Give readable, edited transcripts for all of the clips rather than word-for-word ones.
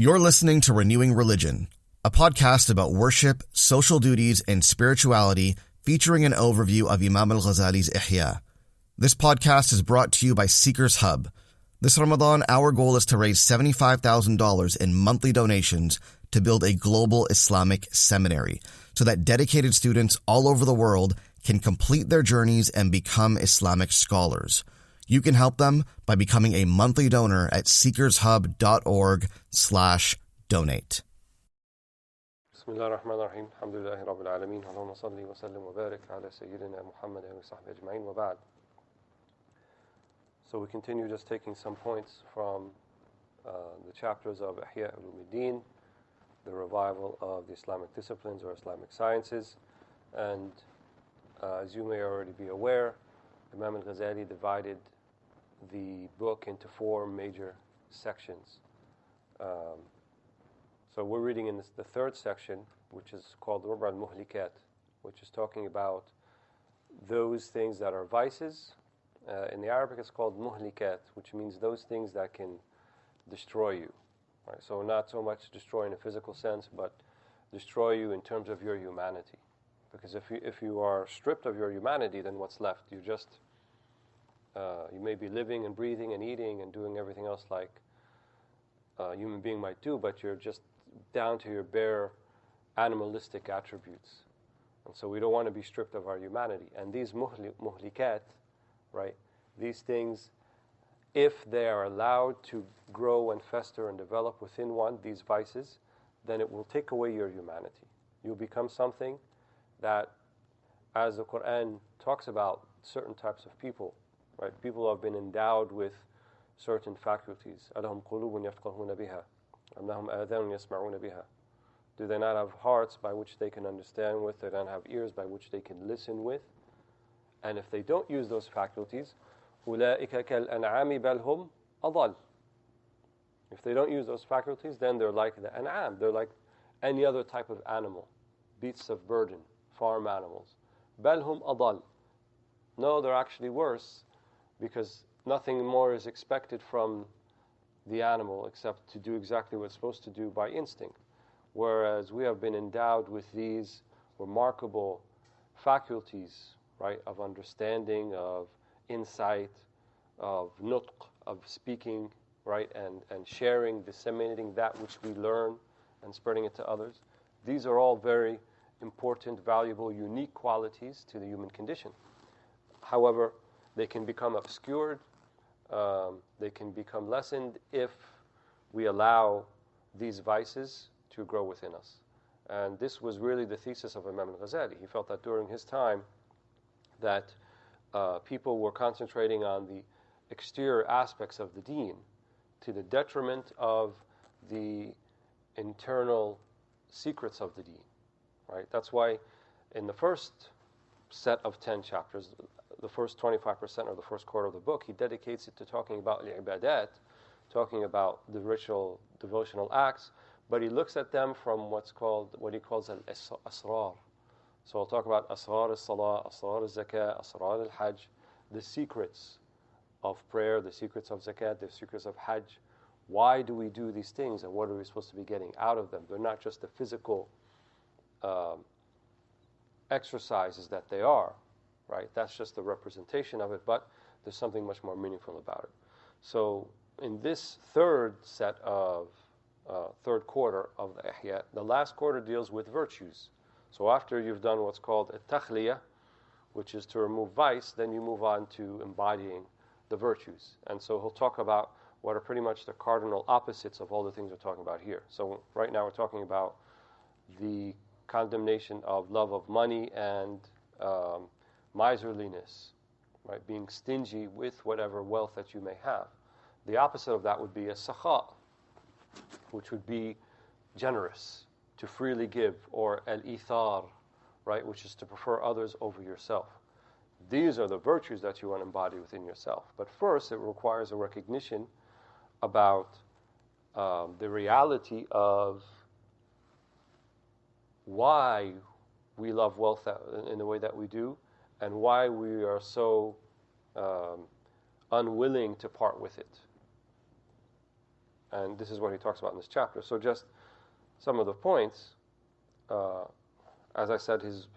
You're listening to Renewing Religion, a podcast about worship, social duties, and spirituality featuring an overview of Imam Ghazali's Ihya. This podcast is brought to you by Seekers Hub. This Ramadan, our goal is to raise $75,000 in monthly donations to build a global Islamic seminary so that dedicated students all over the world can complete their journeys and become Islamic scholars. You can help them by becoming a monthly donor at seekershub.org/donate. بسم الله الرحمن الرحيم الحمد لله رب العالمين اللهم صل وسلم وبارك على سيدنا محمد وصحبه أجمعين وبعد. So we continue just taking some points from the chapters of Ihya al-Deen, the revival of the Islamic disciplines or Islamic sciences. And as you may already be aware, Imam Ghazali divided the book into four major sections. So we're reading in the third section, which is called Rub'a al-Muhlikat, which is talking about those things that are vices. In the Arabic it's called muhlikat, which means those things that can destroy you. Right? So not so much destroy in a physical sense, but destroy you in terms of your humanity. Because if you are stripped of your humanity, then what's left? You just you may be living and breathing and eating and doing everything else like a human being might do, but you're just down to your bare animalistic attributes. And so we don't want to be stripped of our humanity. And these muhlikat, right, these things, if they are allowed to grow and fester and develop within one, these vices, then it will take away your humanity. You'll become something that, as the Quran talks about certain types of people, right? People who have been endowed with certain faculties. أَلَهُمْ قُلُوبٌ يَفْقَهُونَ بِهَا أَمْ لَهُمْ آذَانٌ يَسْمَعُونَ بِهَا. Do they not have hearts by which they can understand with? Do they not have ears by which they can listen with? And if they don't use those faculties, أُولَٰئِكَ كَالْأَنْعَامِ بَلْ هُمْ أَضَلُّ. If they don't use those faculties, then they're like the an'am. They're like any other type of animal, beasts of burden, farm animals. بَلْ هُمْ أَضَلُّ. No, they're actually worse, because nothing more is expected from the animal except to do exactly what it's supposed to do by instinct. Whereas we have been endowed with these remarkable faculties, right, of understanding, of insight, of nutq, of speaking, right, and sharing, disseminating that which we learn and spreading it to others. These are all very important, valuable, unique qualities to the human condition. However, they can become obscured, they can become lessened if we allow these vices to grow within us. And this was really the thesis of Imam Ghazali. He felt that during his time that people were concentrating on the exterior aspects of the deen to the detriment of the internal secrets of the deen. Right? That's why in the first set of 10 chapters, the first 25% or the first quarter of the book, he dedicates it to talking about al-ibadat, talking about the ritual devotional acts, but he looks at them from what he calls al-asrar. So I'll talk about asrar al-salah, asrar al-zakah, asrar al-hajj, the secrets of prayer, the secrets of zakat, the secrets of hajj. Why do we do these things, and what are we supposed to be getting out of them? They're not just the physical exercises that they are, right? That's just the representation of it, but there's something much more meaningful about it. So in this third quarter of the Ihya, the last quarter deals with virtues. So after you've done what's called a takhliyah, which is to remove vice, then you move on to embodying the virtues. And so he'll talk about what are pretty much the cardinal opposites of all the things we're talking about here. So right now we're talking about the condemnation of love of money and miserliness, right? Being stingy with whatever wealth that you may have. The opposite of that would be a sakha, which would be generous, to freely give, or al-ithar, right, which is to prefer others over yourself. These are the virtues that you want to embody within yourself. But first, it requires a recognition about the reality of why we love wealth in the way that we do, and why we are so unwilling to part with it. And this is what he talks about in this chapter. So just some of the points, as I said, his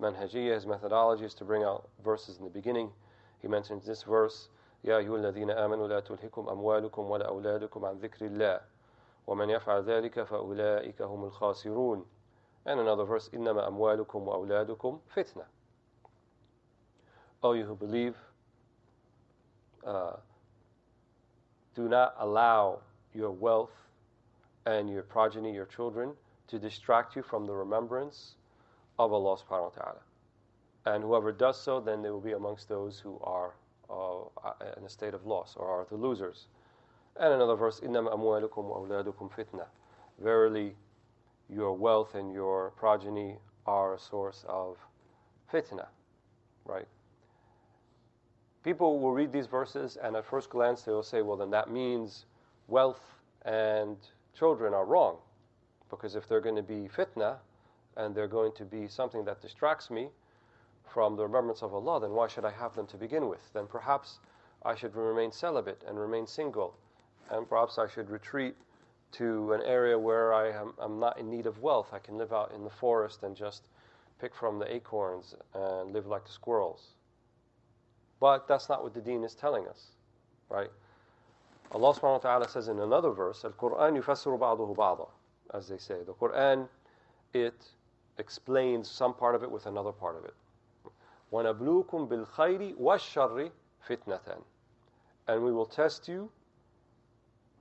manhajiyya, his methodology is to bring out verses in the beginning. He mentions this verse, يَا أَيُّهَا الَّذِينَ آمَنُوا لَا تُلْهِكُمْ أَمْوَالُكُمْ وَلَا أَوْلَادُكُمْ عَنْ ذِكْرِ اللَّهِ وَمَنْ يَفْعَلْ ذَلِكَ فَأُولَٰئِكَ هُمُ الْخَاسِرُونَ. And another verse, إِنَّمَا أَمْوَالُكُمْ وَأَوْلَادُكُمْ فِتْنَةٌ. O you who believe, do not allow your wealth and your progeny, your children, to distract you from the remembrance of Allah subhanahu wa ta'ala. And whoever does so, then they will be amongst those who are in a state of loss, or are the losers. And another verse, إِنَّمَا أَمْوَالُكُمْ وَأَوْلَادُكُمْ فِتْنَةٌ. Verily, your wealth and your progeny are a source of fitna, right? People will read these verses, and at first glance they will say, well, then that means wealth and children are wrong. Because if they're going to be fitna, and they're going to be something that distracts me from the remembrance of Allah, then why should I have them to begin with? Then perhaps I should remain celibate and remain single. And perhaps I should retreat to an area where I'm not in need of wealth. I can live out in the forest and just pick from the acorns and live like the squirrels. But that's not what the deen is telling us, right? Allah subhanahu wa ta'ala says in another verse, Al-Qur'an yufassiru ba'duhu ba'da, as they say. The Qur'an, it explains some part of it with another part of it. وَنَبْلُوكُمْ بِالْخَيْرِ وَالشَّرِّ فِتْنَةً. And we will test you,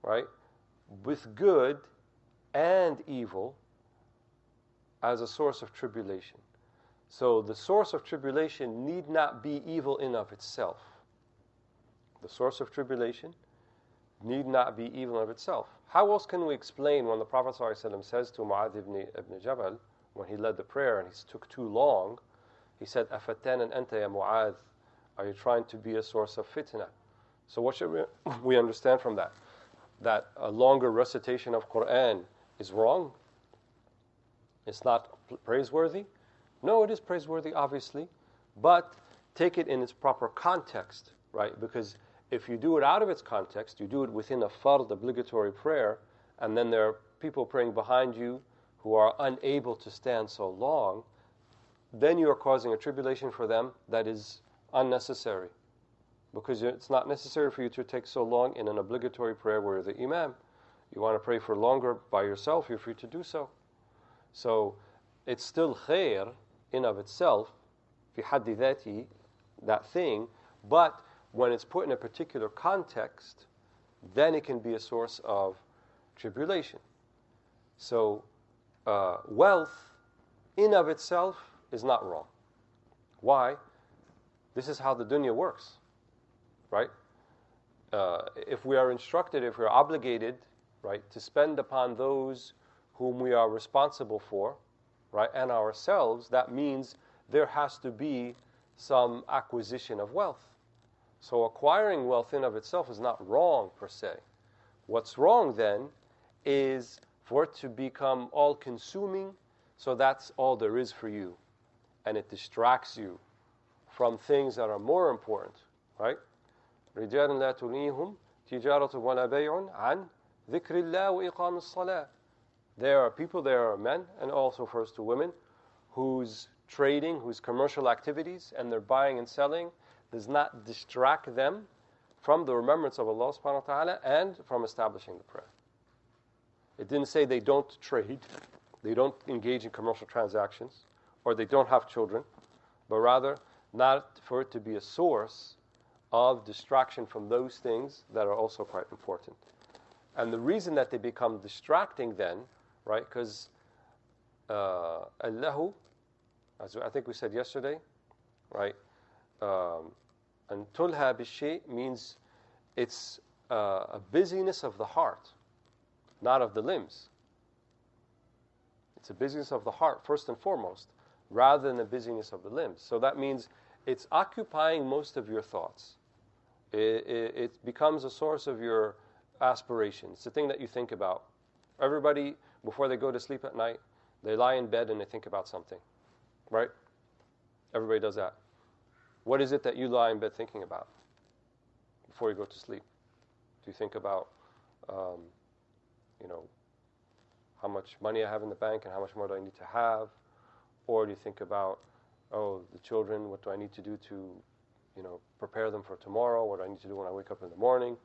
right, with good and evil as a source of tribulation. So the source of tribulation need not be evil in of itself. The source of tribulation need not be evil of itself. How else can we explain when the Prophet ﷺ says to Mu'adh ibn Jabal, when he led the prayer and he took too long, he said, أَفَتَّانًا أَنْتَ يَا مُعَاذ. Are you trying to be a source of fitna? So what should we understand from that? That a longer recitation of Qur'an is wrong? It's not praiseworthy? No, it is praiseworthy, obviously, but take it in its proper context, right? Because if you do it out of its context, you do it within a fard, obligatory prayer, and then there are people praying behind you who are unable to stand so long, then you are causing a tribulation for them that is unnecessary. Because it's not necessary for you to take so long in an obligatory prayer where you're the imam. You want to pray for longer by yourself, you're free to do so. So it's still khair in of itself, fi haddi dhati, that thing, but when it's put in a particular context, then it can be a source of tribulation. So wealth in of itself is not wrong. Why? This is how the dunya works, right? If we are instructed, if we are obligated, right, to spend upon those whom we are responsible for, right, and ourselves, that means there has to be some acquisition of wealth. So acquiring wealth in of itself is not wrong per se. What's wrong then is for it to become all-consuming, so that's all there is for you. And it distracts you from things that are more important, right? رِجَالٌ لَا تُلْهِيهِمْ تِجَارَةٌ وَلَا بَيْعٌ عَنْ ذِكْرِ اللَّهِ وَإِقَامِ الصَّلَاةِ. There are people, there are men, and also refers to women, whose trading, whose commercial activities, and their buying and selling does not distract them from the remembrance of Allah subhanahu wa ta'ala and from establishing the prayer. It didn't say they don't trade, they don't engage in commercial transactions, or they don't have children, but rather not for it to be a source of distraction from those things that are also quite important. And the reason that they become distracting then, right, because Allahu, as I think we said yesterday, right, and tulha bishay means it's a busyness of the heart, not of the limbs. It's a busyness of the heart, first and foremost, rather than a busyness of the limbs. So that means it's occupying most of your thoughts. It becomes a source of your aspirations. It's the thing that you think about. Everybody, before they go to sleep at night, they lie in bed and they think about something, right? Everybody does that. What is it that you lie in bed thinking about before you go to sleep? Do you think about how much money I have in the bank and how much more do I need to have? Or do you think about, the children, what do I need to do to, prepare them for tomorrow? What do I need to do when I wake up in the morning?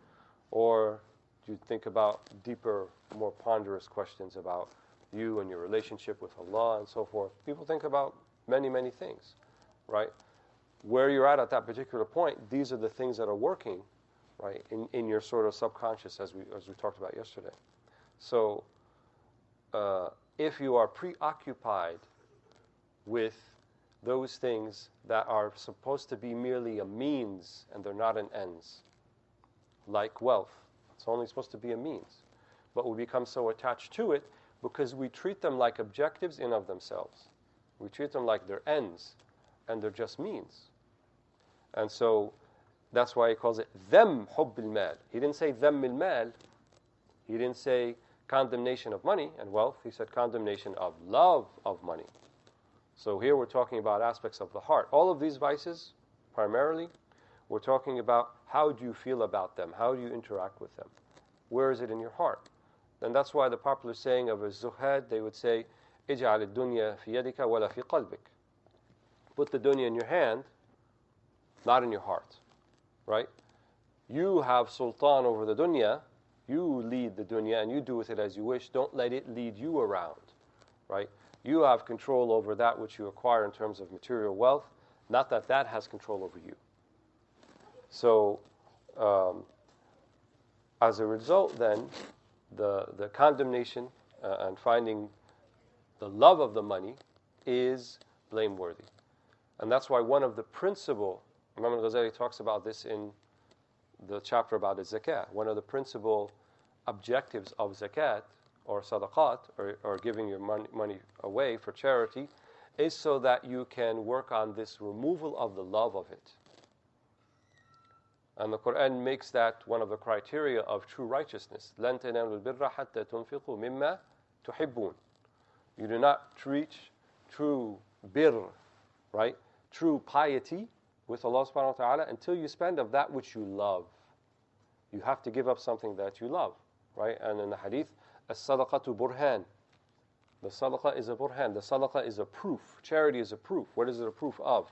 Or do you think about deeper, more ponderous questions about you and your relationship with Allah and so forth? People think about many, many things, right? Where you're at that particular point, these are the things that are working, right, in your sort of subconscious, as we talked about yesterday. So, if you are preoccupied with those things that are supposed to be merely a means and they're not an ends, like wealth, it's only supposed to be a means, but we become so attached to it because we treat them like objectives in of themselves. We treat them like they're ends, and they're just means. And so that's why he calls it them hubb al-mal. He didn't say them al-mal. He didn't say condemnation of money and wealth. He said condemnation of love of money. So here we're talking about aspects of the heart. All of these vices, primarily, we're talking about how do you feel about them? How do you interact with them? Where is it in your heart? And that's why the popular saying of a zuhad, they would say, اجعل الدنيا في يدك ولا في قلبك. Put the dunya in your hand, not in your heart, right? You have sultan over the dunya, you lead the dunya and you do with it as you wish. Don't let it lead you around, right? You have control over that which you acquire in terms of material wealth, not that that has control over you. So, as a result then, the condemnation and finding the love of the money is blameworthy. And that's why one of the principal, Imam Ghazali talks about this in the chapter about the zakat, one of the principal objectives of zakat or sadaqat, or giving your money away for charity, is so that you can work on this removal of the love of it. And the Quran makes that one of the criteria of true righteousness. لَن تَنَالُوا الْبِرَّ حَتَّى تُنْفِقُوا مِمَّا تُحِبُّونَ. You do not reach true birr, right? True piety with Allah subhanahu wa ta'ala until you spend of that which you love. You have to give up something that you love, right? And in the hadith, as-sadaqatu burhan. The sadaqah is a burhan. The sadaqah is a proof. Charity is a proof. What is it a proof of?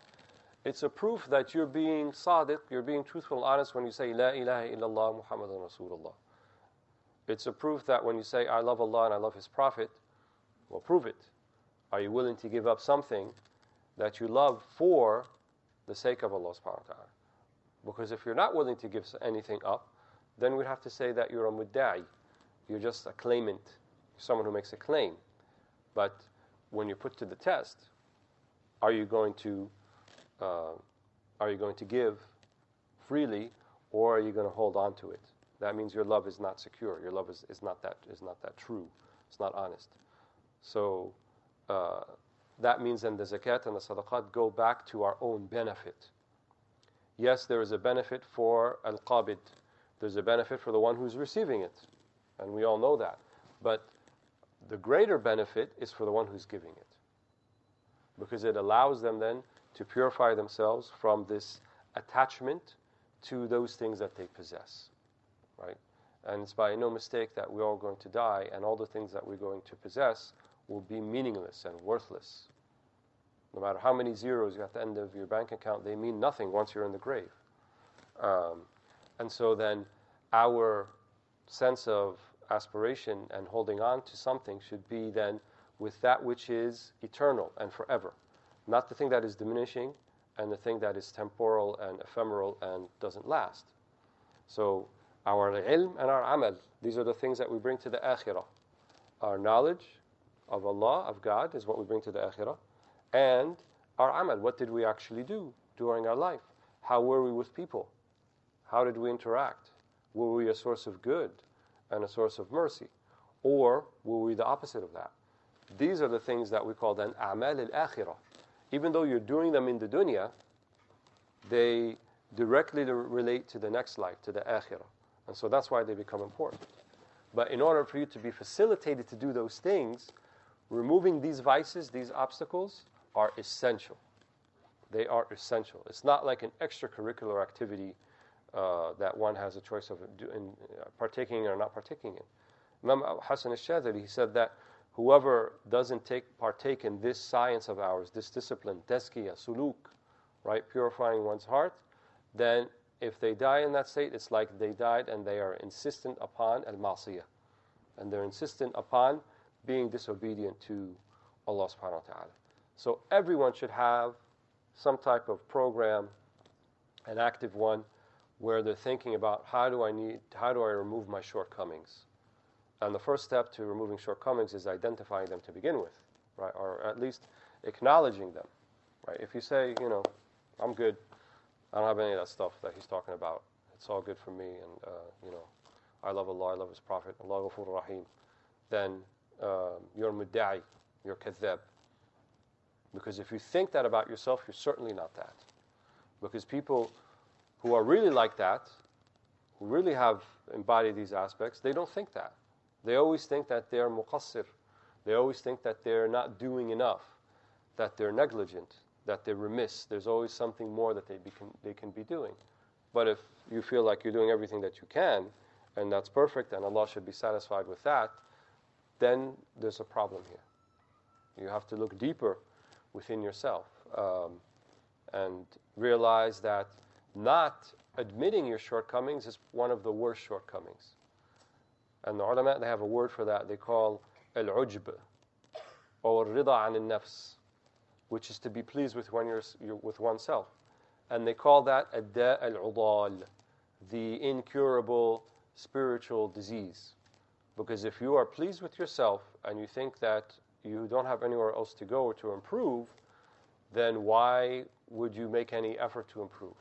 It's a proof that you're being sadiq, you're being truthful and honest when you say, La ilaha illallah Muhammadun Rasulullah. It's a proof that when you say, I love Allah and I love His Prophet, well, prove it. Are you willing to give up something that you love for the sake of Allah subhanahu wa ta'ala? Because if you're not willing to give anything up, then we'd have to say that you're a mudda'i. You're just a claimant, someone who makes a claim. But when you're put to the test, are you going to give freely, or are you going to hold on to it? That means your love is not secure. Your love is not that true. It's not honest. So that means then the zakat and the sadaqat go back to our own benefit. Yes, there is a benefit for al-qabid. There's a benefit for the one who's receiving it. And we all know that. But the greater benefit is for the one who's giving it. Because it allows them then to purify themselves from this attachment to those things that they possess. Right? And it's by no mistake that we're all going to die, and all the things that we're going to possess will be meaningless and worthless. No matter how many zeros you have at the end of your bank account, they mean nothing once you're in the grave. And so then our sense of aspiration and holding on to something should be then with that which is eternal and forever, not the thing that is diminishing and the thing that is temporal and ephemeral and doesn't last. So our ilm and our amal, these are the things that we bring to the akhirah. Our knowledge of Allah, of God, is what we bring to the akhirah. And our amal, what did we actually do during our life? How were we with people? How did we interact? Were we a source of good and a source of mercy? Or were we the opposite of that? These are the things that we call then a'mal al-akhirah. Even though you're doing them in the dunya, they directly relate to the next life, to the akhirah. And so that's why they become important. But in order for you to be facilitated to do those things, removing these vices, these obstacles, are essential. They are essential. It's not like an extracurricular activity that one has a choice of partaking or not partaking in. Imam Hassan al-Shadhili, he said that whoever doesn't partake in this science of ours, this discipline, tazkiyah, suluk, right, purifying one's heart, then if they die in that state, it's like they died and they are insistent upon al-ma'siyah. And they're insistent upon being disobedient to Allah subhanahu wa ta'ala. So everyone should have some type of program, an active one, where they're thinking about how do I remove my shortcomings? And the first step to removing shortcomings is identifying them to begin with, right? Or at least acknowledging them, right? If you say, I'm good, I don't have any of that stuff that he's talking about. It's all good for me, and I love Allah, I love His Prophet, Allah Ghafur Rahim. Then you're mudda'i, you're kadhab. Because if you think that about yourself, you're certainly not that. Because people who are really like that, who really have embodied these aspects, they don't think that. They always think that they're muqassir. They always think that they're not doing enough, that they're negligent, that they're remiss. There's always something more that they can be doing. But if you feel like you're doing everything that you can, and that's perfect, and Allah should be satisfied with that, then there's a problem here. You have to look deeper within yourself and realize that not admitting your shortcomings is one of the worst shortcomings. And the ulama, they have a word for that. They call al-ujb, or rida an al-nafs, which is to be pleased with with oneself. And they call that ad-da' al-udal, the incurable spiritual disease. Because if you are pleased with yourself and you think that you don't have anywhere else to go to improve, then why would you make any effort to improve?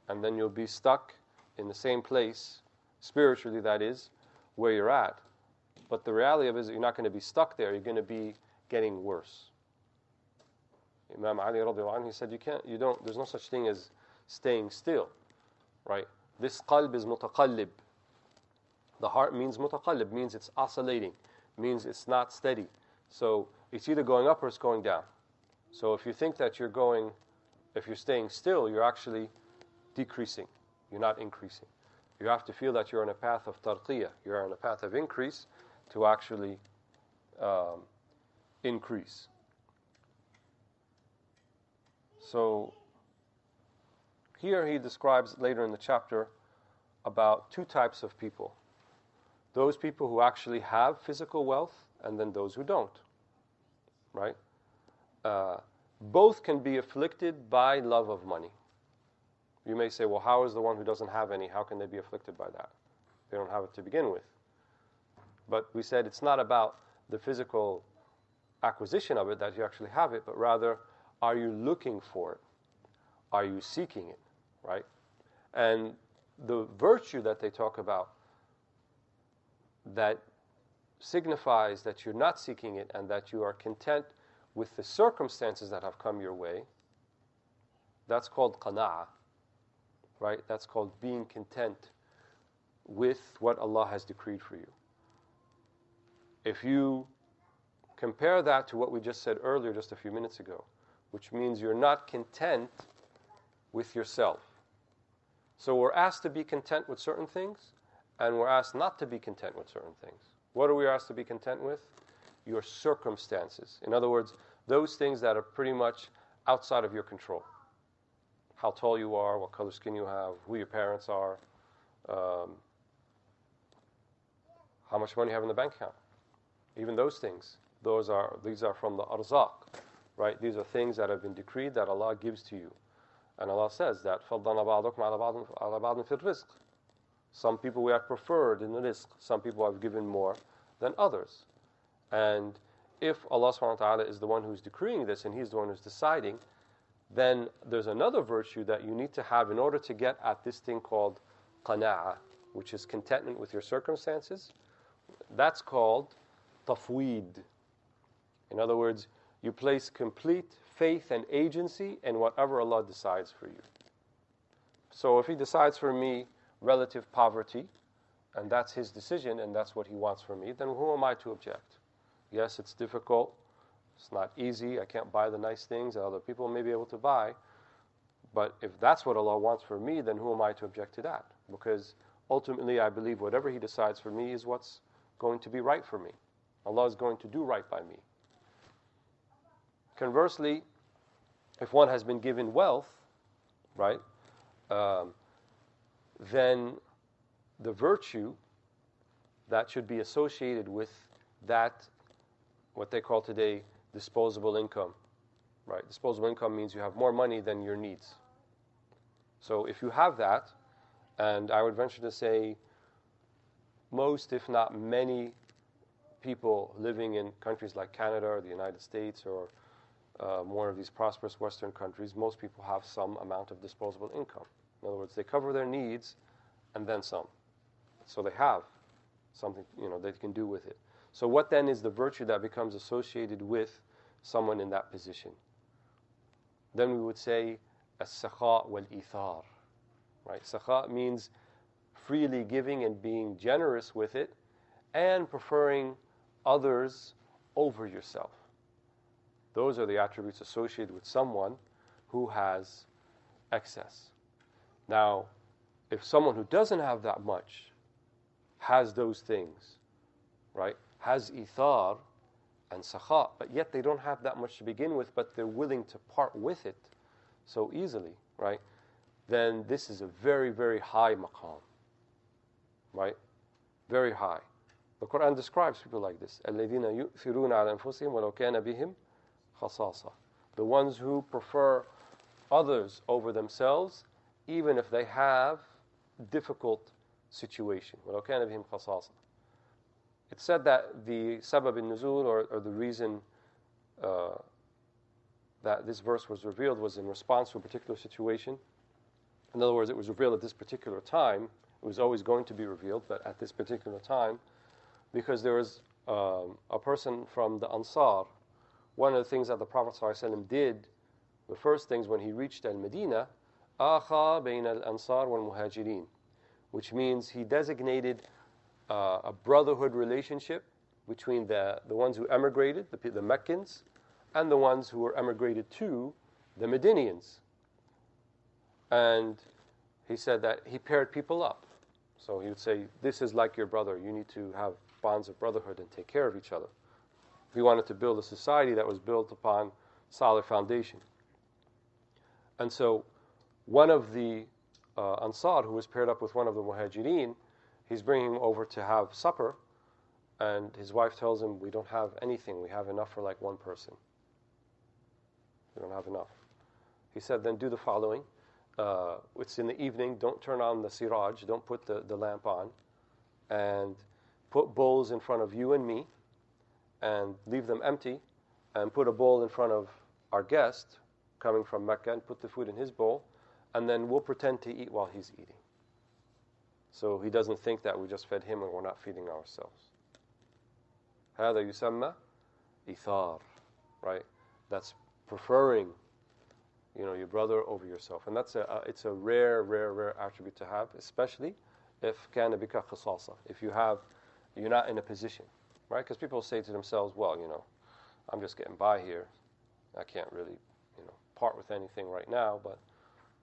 And then you'll be stuck in the same place, spiritually that is, where you're at. But the reality of it is that you're not going to be stuck there, you're going to be getting worse. Imam Ali radiallahu anhu, he said, there's no such thing as staying still, right? This qalb is mutaqallib. The heart means mutaqallib, means it's oscillating, means it's not steady. So it's either going up or it's going down. So if you think that if you're staying still, you're actually decreasing. You're not increasing. You have to feel that you're on a path of tarqiyah. You're on a path of increase to actually increase. So here he describes later in the chapter about two types of people. Those people who actually have physical wealth and then those who don't. Right? Both can be afflicted by love of money. You may say, well, how is the one who doesn't have any, how can they be afflicted by that? They don't have it to begin with. But we said it's not about the physical acquisition of it, that you actually have it, but rather, are you looking for it? Are you seeking it? Right? And the virtue that they talk about that signifies that you're not seeking it and that you are content with the circumstances that have come your way, that's called qana'ah, right? That's called being content with what Allah has decreed for you. If you compare that to what we just said earlier, just a few minutes ago, which means you're not content with yourself. So we're asked to be content with certain things, and we're asked not to be content with certain things. What are we asked to be content with? Your circumstances. In other words, those things that are pretty much outside of your control. How tall you are, what color skin you have, who your parents are, how much money you have in the bank account. Even those things, these are from the arzaq, right? These are things that have been decreed that Allah gives to you. And Allah says that فَضَّلْنَا بَعْضُكُمْ عَلَى بَعْضٍ فِي الرِّزْقِ. Some people we have preferred in the rizq. Some people have given more than others. And if Allah subhanahu wa ta'ala is the one who's decreeing this and He's the one who's deciding, then there's another virtue that you need to have in order to get at this thing called qana'ah, which is contentment with your circumstances. That's called tafweed. In other words, you place complete faith and agency in whatever Allah decides for you. So if He decides for me relative poverty, and that's His decision, and that's what He wants for me, then who am I to object? Yes, it's difficult. It's not easy. I can't buy the nice things that other people may be able to buy. But if that's what Allah wants for me, then who am I to object to that? Because ultimately I believe whatever He decides for me is what's going to be right for me. Allah is going to do right by me. Conversely, if one has been given wealth, right, then the virtue that should be associated with that, what they call today disposable income, right? Disposable income means you have more money than your needs. So if you have that, and I would venture to say most, if not many, people living in countries like Canada or the United States or more of these prosperous Western countries, most people have some amount of disposable income. In other words, they cover their needs and then some. So they have something, they can do with it. So what then is the virtue that becomes associated with someone in that position? Then we would say as-sakha wal-ithar. Right? Sakha means freely giving and being generous with it and preferring others over yourself. Those are the attributes associated with someone who has excess. Now, if someone who doesn't have that much has those things, right, has ithar and sakha, but yet they don't have that much to begin with, but they're willing to part with it so easily, right, then this is a very, very high maqam, right, very high. The Quran describes people like this. الَّذِينَ يُؤْثِرُونَ عَلَى أَنفُسِهِمْ وَلَوْ كَانَ بِهِمْ خَصَاصَةٌ. The ones who prefer others over themselves, even if they have difficult situation. وَلَوْ كَانَ بِهِمْ خَصَاصَةٌ. It's said that the sabab al-nuzul, or the reason that this verse was revealed, was in response to a particular situation. In other words, it was revealed at this particular time. It was always going to be revealed, but at this particular time, because there was a person from the Ansar. One of the things that the Prophet ﷺ did, the first things when he reached Al-Medina, آخى بين الأنصار والمهاجرين, which means he designated a brotherhood relationship between the ones who emigrated, the Meccans, and the ones who were emigrated to the Medinians. And he said that he paired people up. So he would say, this is like your brother. You need to have bonds of brotherhood and take care of each other. He wanted to build a society that was built upon solid foundation. And so one of the Ansar, who was paired up with one of the Muhajirin, he's bringing him over to have supper, and his wife tells him, we don't have anything. We have enough for like one person. We don't have enough. He said, then do the following. It's in the evening. Don't turn on the siraj. Don't put the lamp on. And put bowls in front of you and me, and leave them empty, and put a bowl in front of our guest coming from Mecca, and put the food in his bowl, and then we'll pretend to eat while he's eating. So he doesn't think that we just fed him and we're not feeding ourselves. هذا يسمى إثار, right? That's preferring, your brother over yourself, and that's it's a rare attribute to have, especially if كان بك خصاصة, if you're not in a position, right? Because people say to themselves, well, I'm just getting by here. I can't really, part with anything right now, but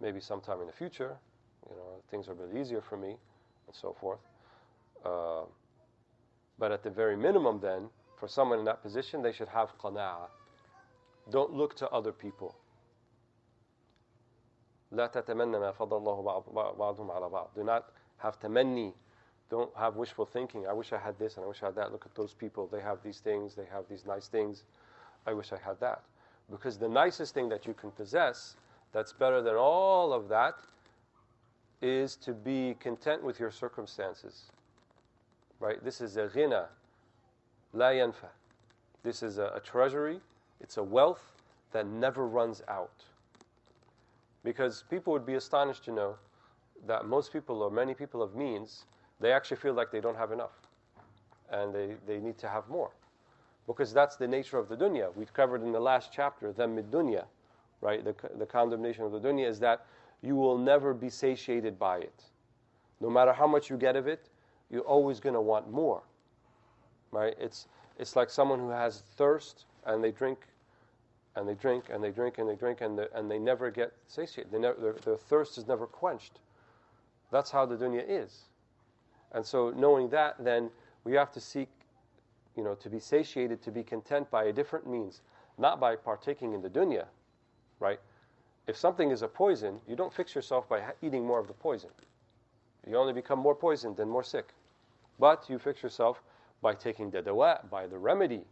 maybe sometime in the future, things are a bit easier for me, and so forth. But at the very minimum then, for someone in that position, they should have qana'ah. Don't look to other people. لا تتمنى ما فضل الله بعضهم على بعض. Do not have tamanni. Don't have wishful thinking. I wish I had this and I wish I had that. Look at those people. They have these things. They have these nice things. I wish I had that. Because the nicest thing that you can possess, that's better than all of that, is to be content with your circumstances. Right? This is a ghina, la yanfa. This is a treasury. It's a wealth that never runs out. Because people would be astonished to know that most people, or many people of means, they actually feel like they don't have enough. And they need to have more. Because that's the nature of the dunya. We've covered in the last chapter, dhamm dunya, right? The condemnation of the dunya is that you will never be satiated by it. No matter how much you get of it, you're always going to want more. Right? It's like someone who has thirst, and they drink, and they drink, and they drink, and they drink, and they never get satiated. Their thirst is never quenched. That's how the dunya is. And so knowing that, then we have to seek, to be satiated, to be content by a different means, not by partaking in the dunya, right? If something is a poison, you don't fix yourself by eating more of the poison. You only become more poisoned and more sick. But you fix yourself by taking the dawa, by the remedy,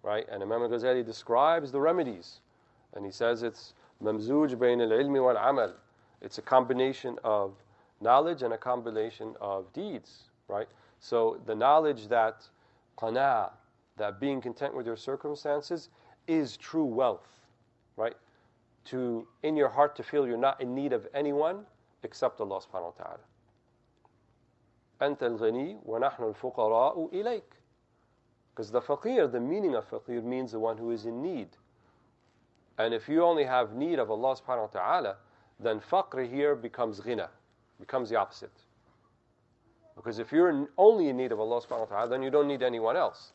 right? And Imam Ghazali describes the remedies, and he says it's mamzuj bayn al-ilmi wal-amal. It's a combination of knowledge and a combination of deeds, right? So the knowledge that qana, that being content with your circumstances, is true wealth, right? To, in your heart, to feel you're not in need of anyone except Allah subhanahu wa ta'ala. أنت الغني ونحن الفقراء إليك. Because the faqir, the meaning of faqir means the one who is in need. And if you only have need of Allah subhanahu wa ta'ala, then faqr here becomes ghina, becomes the opposite. Because if you're only in need of Allah subhanahu wa ta'ala, then you don't need anyone else.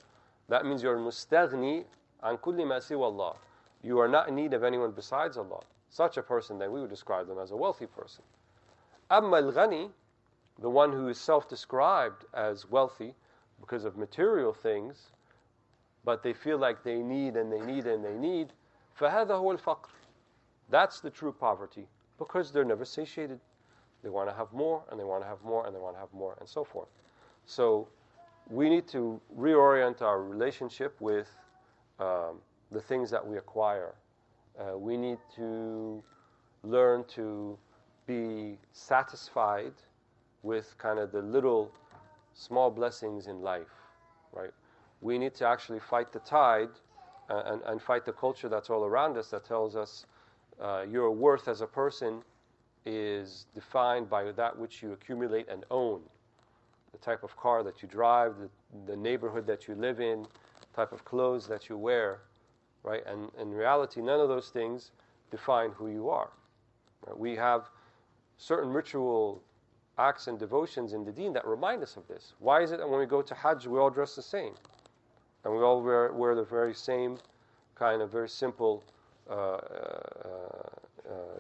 That means you're mustaghni an kulli ma siwa Allah. You are not in need of anyone besides Allah. Such a person, then we would describe them as a wealthy person. Amma al-ghani, the one who is self-described as wealthy because of material things, but they feel like they need and they need and they need, فَهَذَا هُوَ الْفَقْرِ. That's the true poverty, because they're never satiated. They want to have more, and they want to have more, and they want to have more, and so forth. So we need to reorient our relationship with the things that we acquire. We need to learn to be satisfied with kind of the little small blessings in life, right? We need to actually fight the tide and fight the culture that's all around us that tells us your worth as a person is defined by that which you accumulate and own. The type of car that you drive, the neighborhood that you live in, type of clothes that you wear, right? And in reality, none of those things define who you are. Right? We have certain ritual acts and devotions in the deen that remind us of this. Why is it that when we go to Hajj, we all dress the same? And we all wear the very same kind of very simple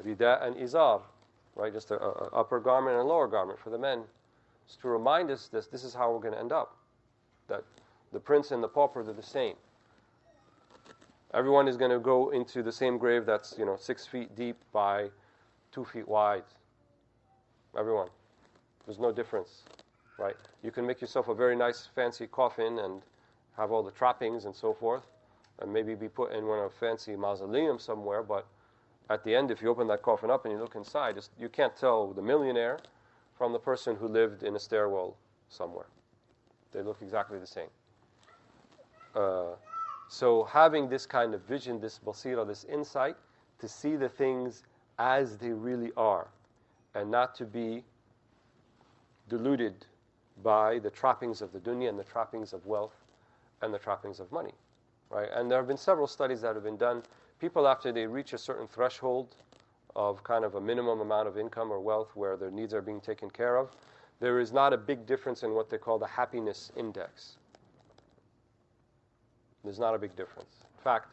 rida and izar, right? Just an upper garment and a lower garment for the men. It's to remind us this is how we're going to end up. That the prince and the pauper, they're the same. Everyone is going to go into the same grave that's 6 feet deep by 2 feet wide. Everyone. There's no difference, right? You can make yourself a very nice fancy coffin and have all the trappings and so forth, and maybe be put in a fancy mausoleum somewhere, but at the end, if you open that coffin up and you look inside, you can't tell the millionaire from the person who lived in a stairwell somewhere. They look exactly the same. So having this kind of vision, this basira, this insight, to see the things as they really are, and not to be deluded by the trappings of the dunya and the trappings of wealth and the trappings of money, right? And there have been several studies that have been done. People, after they reach a certain threshold of kind of a minimum amount of income or wealth where their needs are being taken care of, there is not a big difference in what they call the happiness index. There's not a big difference. In fact,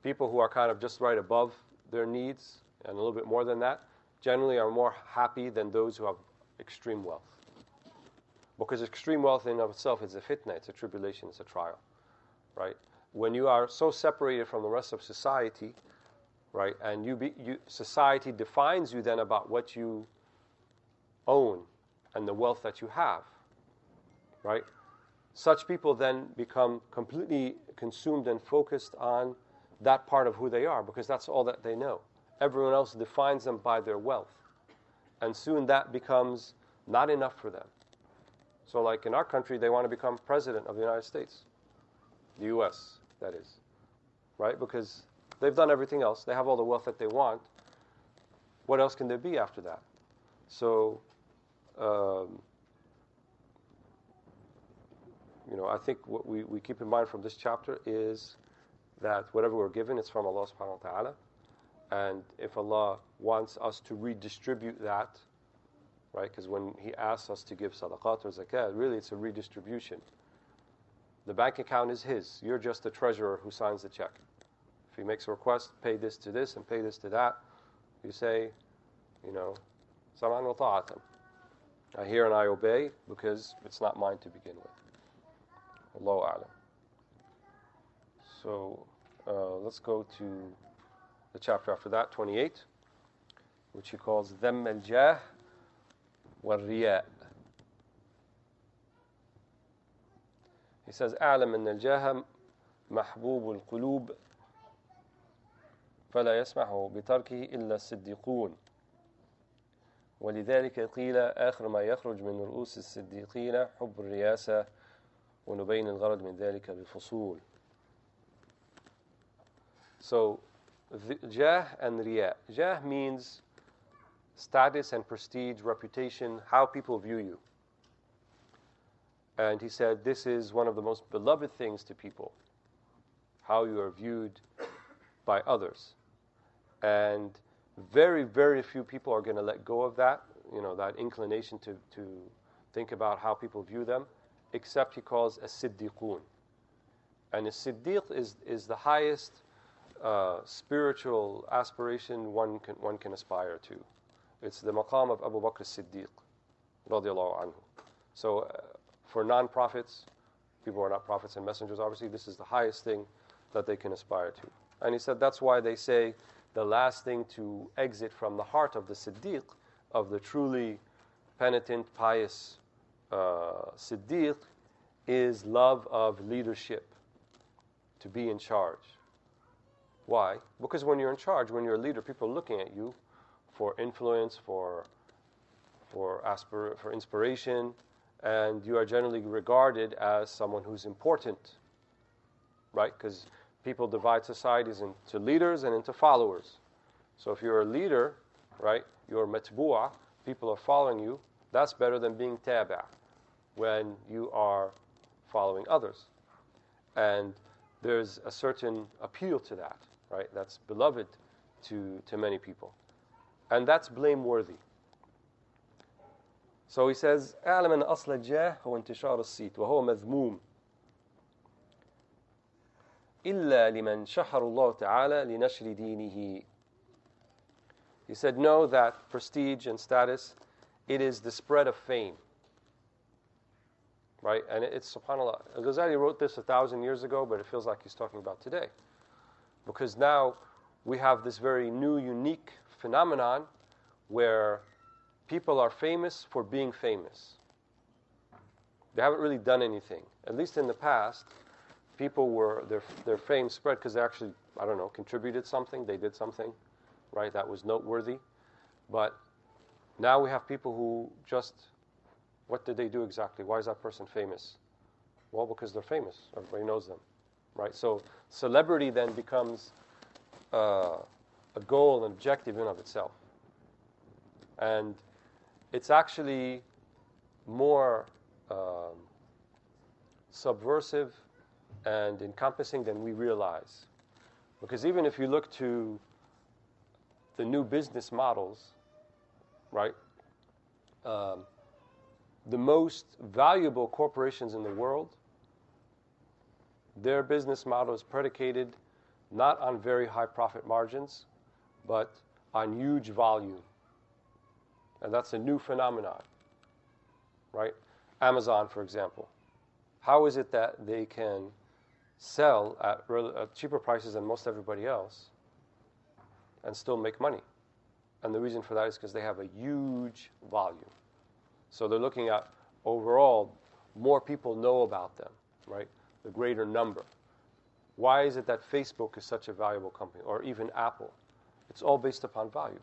people who are kind of just right above their needs and a little bit more than that generally are more happy than those who have extreme wealth. Because extreme wealth in and of itself is a fitna, it's a tribulation, it's a trial, right? When you are so separated from the rest of society, right, and society defines you then about what you own and the wealth that you have, right? Such people then become completely consumed and focused on that part of who they are, because that's all that they know. Everyone else defines them by their wealth. And soon that becomes not enough for them. So like in our country, they want to become president of the United States. The U.S., that is. Right? Because they've done everything else. They have all the wealth that they want. What else can there be after that? So, I think what we keep in mind from this chapter is that whatever we're given, it's from Allah subhanahu wa ta'ala. And if Allah wants us to redistribute that, right? Because when He asks us to give sadaqat or zakat, really it's a redistribution. The bank account is His. You're just the treasurer who signs the check. If He makes a request, pay this to this and pay this to that, you say, Sam'an wa ta'atan. I hear and I obey because it's not mine to begin with. Allahu a'lam. So let's go to the chapter after that, 28, which he calls ذم الجاه والرياء. He says أعلم أن الجاه محبوب القلوب فلا يسمح بتركه إلا الصديقون ولذلك قيل آخر ما يخرج من رؤوس الصديقين حب الرياسة ونبين الغرض من ذلك بفصول. So, jah and riya. Jah means status and prestige, reputation, how people view you. And he said this is one of the most beloved things to people, how you are viewed by others. And very, very few people are going to let go of that, that inclination to think about how people view them, except he calls a siddiqun. And a siddiq is the highest spiritual aspiration one can aspire to. It's the maqam of Abu Bakr as-Siddiq, radiallahu anhu. So for non-prophets, people who are not prophets and messengers, obviously this is the highest thing that they can aspire to. And he said that's why they say the last thing to exit from the heart of the Siddiq, of the truly penitent, pious Siddiq, is love of leadership, to be in charge. Why? Because when you're in charge, when you're a leader, people are looking at you for influence, for inspiration, and you are generally regarded as someone who's important, right? Because people divide societies into leaders and into followers. So if you're a leader, right, you're matbu'a, people are following you, that's better than being tabi', when you are following others. And there's a certain appeal to that, right? That's beloved to many people. And that's blameworthy. So he says, أعلم أن أصل الجاه هو انتشار الصيت وهو مذموم إلا لمن شهر الله تعالى لنشر دينه. He said, know that prestige and status, it is the spread of fame. Right? And it's, subhanAllah, Ghazali wrote this 1,000 years ago, but it feels like he's talking about today. Because now we have this very new, unique phenomenon where people are famous for being famous. They haven't really done anything. At least in the past, people were, their fame spread because they actually, contributed something, they did something, right, that was noteworthy. But now we have people who just, what did they do exactly? Why is that person famous? Well, because they're famous. Everybody knows them, right? So celebrity then becomes a goal, an objective in and of itself. And it's actually more subversive and encompassing than we realize. Because even if you look to the new business models, right, the most valuable corporations in the world, their business model is predicated not on very high profit margins, but on huge volume. And that's a new phenomenon, right? Amazon, for example. How is it that they can sell at cheaper prices than most everybody else and still make money? And the reason for that is because they have a huge volume. So they're looking at overall, more people know about them, right? The greater number. Why is it that Facebook is such a valuable company, or even Apple? It's all based upon value,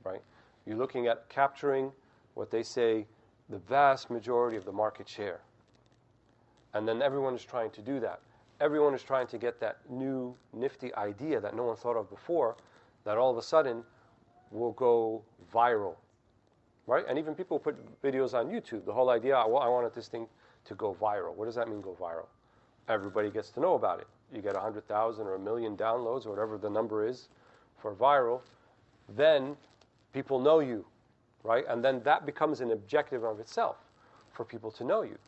right? You're looking at capturing what they say the vast majority of the market share. And then everyone is trying to do that. Everyone is trying to get that new nifty idea that no one thought of before, that all of a sudden will go viral, right? And even people put videos on YouTube. The whole idea, well, I wanted this thing to go viral. What does that mean, go viral? Everybody gets to know about it. You get 100,000 or 1 million downloads, or whatever the number is for viral. Then people know you, right? And then that becomes an objective of itself for people to know you.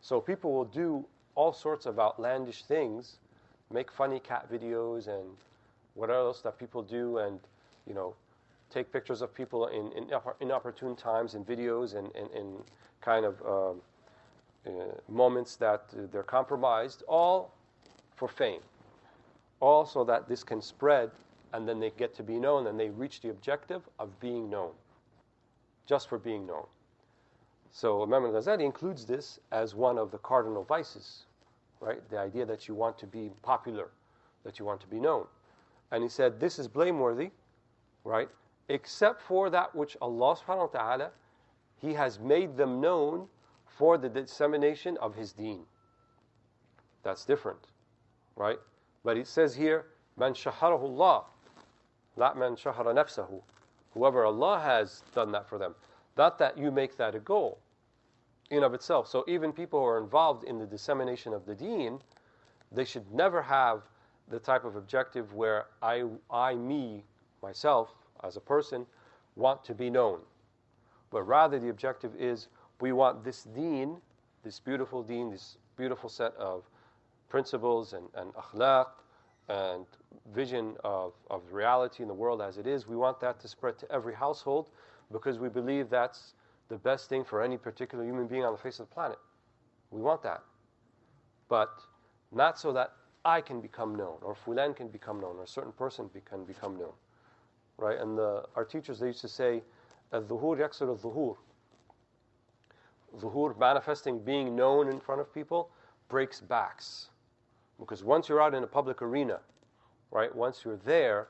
So people will do all sorts of outlandish things, make funny cat videos and what else that people do, and take pictures of people in inopportune times in videos and kind of moments that they're compromised, all for fame, all so that this can spread and then they get to be known and they reach the objective of being known, just for being known. So Imam Ghazali includes this as one of the cardinal vices, right? The idea that you want to be popular, that you want to be known. And he said this is blameworthy, right? Except for that which Allah subhanahu wa ta'ala, He has made them known for the dissemination of His deen. That's different, right? But it says here, Man shaharahu Allah, not man shahara nafsahu. Whoever Allah has done that for them. Not that you make that a goal in of itself. So even people who are involved in the dissemination of the deen, they should never have the type of objective where myself, as a person, want to be known. But rather the objective is, we want this deen, this beautiful set of principles and akhlaq and vision of reality in the world as it is, we want that to spread to every household because we believe that's the best thing for any particular human being on the face of the planet. We want that. But not so that I can become known, or fulan can become known, or a certain person can become known. Right? And our teachers, they used to say, al-dhuhur yaksur al-dhuhur. Dhuhur, manifesting, being known in front of people, breaks backs. Because once you're out in a public arena, right, once you're there,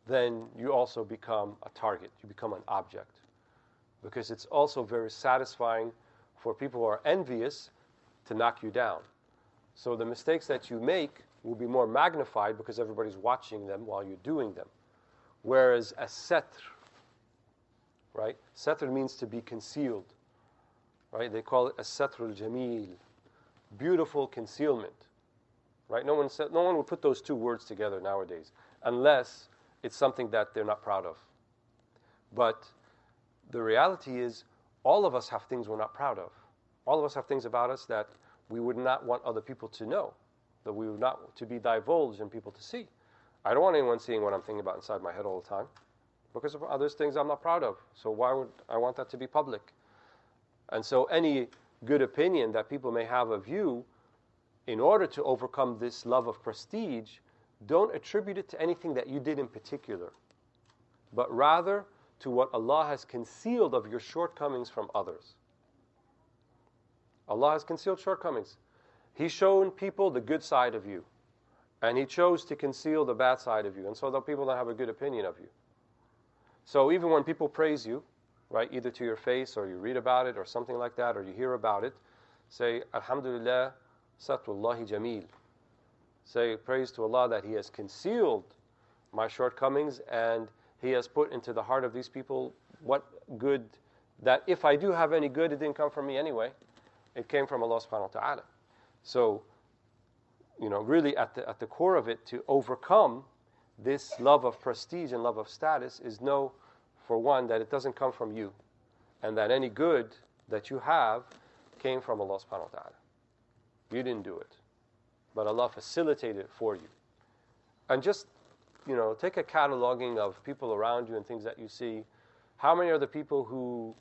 then you also become a target. You become an object. Because it's also very satisfying for people who are envious to knock you down. So the mistakes that you make will be more magnified because everybody's watching them while you're doing them. Whereas a satr, right? Satr means to be concealed, right? They call it a satr al-jameel, beautiful concealment, right? No one would put those two words together nowadays unless it's something that they're not proud of. But the reality is, all of us have things we're not proud of. All of us have things about us that we would not want other people to know, that we would not to be divulged and people to see. I don't want anyone seeing what I'm thinking about inside my head all the time because of other things I'm not proud of. So why would I want that to be public? And so any good opinion that people may have of you, in order to overcome this love of prestige, don't attribute it to anything that you did in particular, but rather to what Allah has concealed of your shortcomings from others. Allah has concealed shortcomings. He's shown people the good side of you, and He chose to conceal the bad side of you, and so that people don't have a good opinion of you. So even when people praise you, right, either to your face or you read about it or something like that, or you hear about it, say, Alhamdulillah, Satrullahi Jameel. Say, praise to Allah that He has concealed my shortcomings and He has put into the heart of these people what good, that if I do have any good, it didn't come from me anyway. It came from Allah subhanahu wa ta'ala. So, really at the core of it, to overcome this love of prestige and love of status is know, for one, that it doesn't come from you, and that any good that you have came from Allah subhanahu wa ta'ala. You didn't do it, but Allah facilitated it for you. And just, take a cataloging of people around you and things that you see. How many are the people who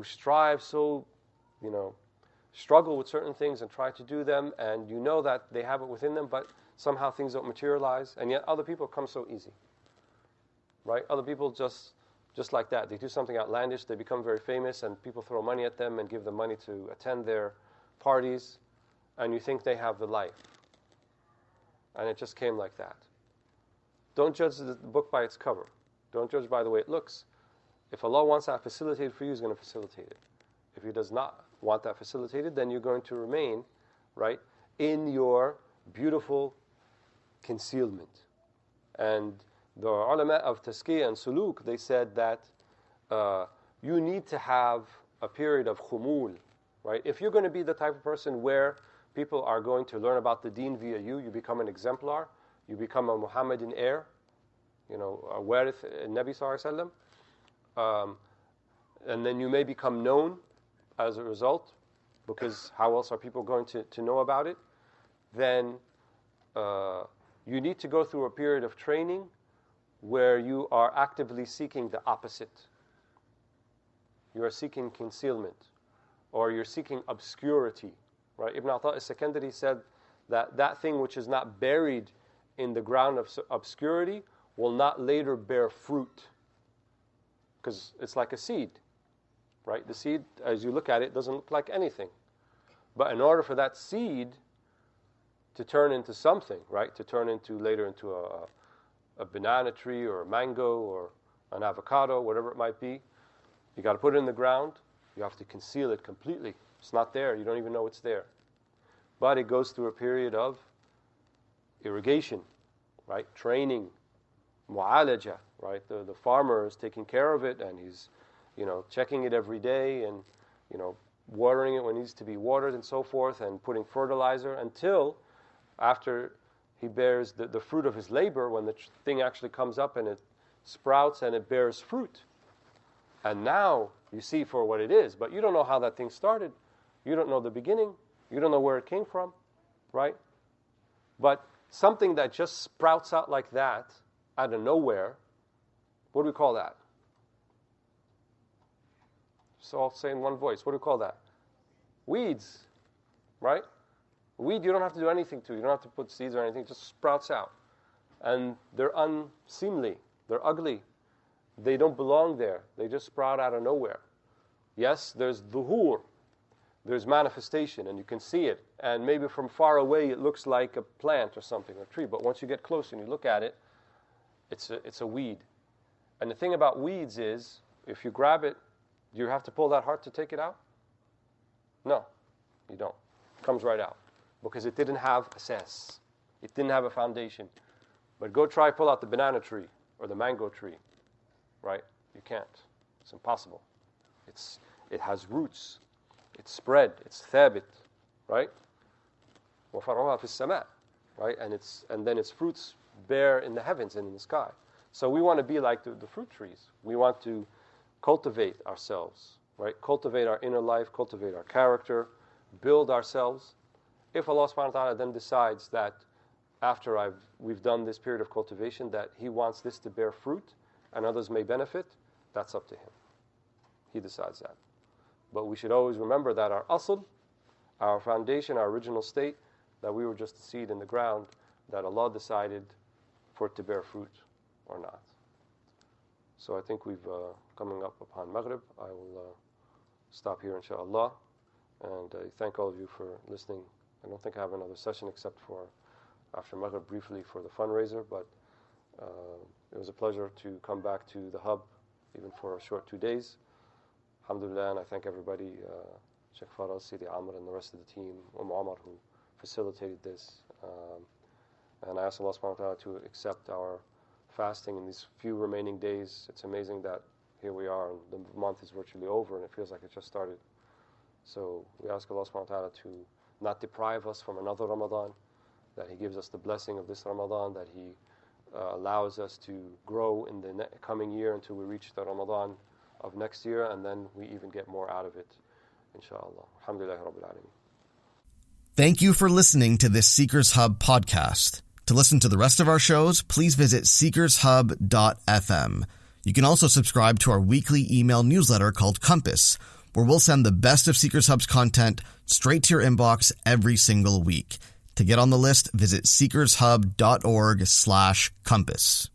strive so, struggle with certain things and try to do them, and you know that they have it within them, but somehow things don't materialize, and yet other people come so easy, right? Other people just like that. They do something outlandish, they become very famous, and people throw money at them and give them money to attend their parties, and you think they have the life. And it just came like that. Don't judge the book by its cover. Don't judge by the way it looks. If Allah wants that facilitated for you, He's going to facilitate it. If He does not want that facilitated, then you're going to remain, right, in your beautiful concealment. And the ulama of tazkiyah and suluk, they said that you need to have a period of khumul, right? If you're going to be the type of person where people are going to learn about the deen via you, you become an exemplar, you become a Muhammadan heir, a warith Nabi sallallahu alaihi wasallam, and then you may become known as a result, because how else are people going to know about it? Then you need to go through a period of training where you are actively seeking the opposite. You are seeking concealment. or you're seeking obscurity, right? Ibn Ata al-Sakandari said that that thing which is not buried in the ground of obscurity will not later bear fruit, because it's like a seed, right? The seed, as you look at it, doesn't look like anything. But in order for that seed to turn into something, right? To turn into later into a banana tree or a mango or an avocado, whatever it might be, you got to put it in the ground. You have to conceal it completely. It's not there. You don't even know it's there. But it goes through a period of irrigation, right? Training, mu'alaja, right? The farmer is taking care of it, and he's, checking it every day, and, watering it when it needs to be watered and so forth, and putting fertilizer until after he bears the fruit of his labor, when the thing actually comes up and it sprouts and it bears fruit. And now you see for what it is, but you don't know how that thing started. You don't know the beginning. You don't know where it came from, right? But something that just sprouts out like that, out of nowhere, what do we call that? So I'll say in one voice, what do we call that? Weeds, right? Weed you don't have to do anything to. You don't have to put seeds or anything. It just sprouts out. And they're unseemly. They're ugly. They don't belong there. They just sprout out of nowhere. Yes, there's dhuhur. There's manifestation, and you can see it. And maybe from far away it looks like a plant or something, or a tree. But once you get close and you look at it, it's a weed. And the thing about weeds is, if you grab it, do you have to pull that hard to take it out? No, you don't. It comes right out. Because it didn't have a cess. It didn't have a foundation. But go try pull out the banana tree or the mango tree, right? You can't. It's impossible. It has roots. It's spread. It's thabit, right? وَفَرْعُهَا فِي السَّمَاءِ, right? And then its fruits bear in the heavens and in the sky. So we want to be like the fruit trees. We want to cultivate ourselves, right? Cultivate our inner life, cultivate our character, build ourselves. If Allah subhanahu wa ta'ala then decides that after we've done this period of cultivation that He wants this to bear fruit and others may benefit, that's up to Him. He decides that. But we should always remember that our asl, our foundation, our original state, that we were just a seed in the ground, that Allah decided for it to bear fruit or not. So I think we've coming up upon Maghrib. I will stop here, inshaAllah. And I thank all of you for listening. I don't think I have another session except for after Maghrib briefly for the fundraiser, but it was a pleasure to come back to the hub, even for a short 2 days. Alhamdulillah, and I thank everybody, Shaykh Farad, Sidi Amr, and the rest of the team, Omar, who facilitated this. And I ask Allah subhanahu wa ta'ala to accept our fasting in these few remaining days. It's amazing that here we are, and the month is virtually over, and it feels like it just started. So we ask Allah subhanahu wa ta'ala to not deprive us from another Ramadan, that He gives us the blessing of this Ramadan, that He allows us to grow in the coming year until we reach the Ramadan of next year, and then we even get more out of it, inshallah. Alhamdulillah Rabbil Alameen. Thank you for listening to this Seekers Hub podcast. To listen to the rest of our shows, please visit seekershub.fm. You can also subscribe to our weekly email newsletter called Compass, where we'll send the best of Seekers Hub's content straight to your inbox every single week. To get on the list, visit seekershub.org/compass.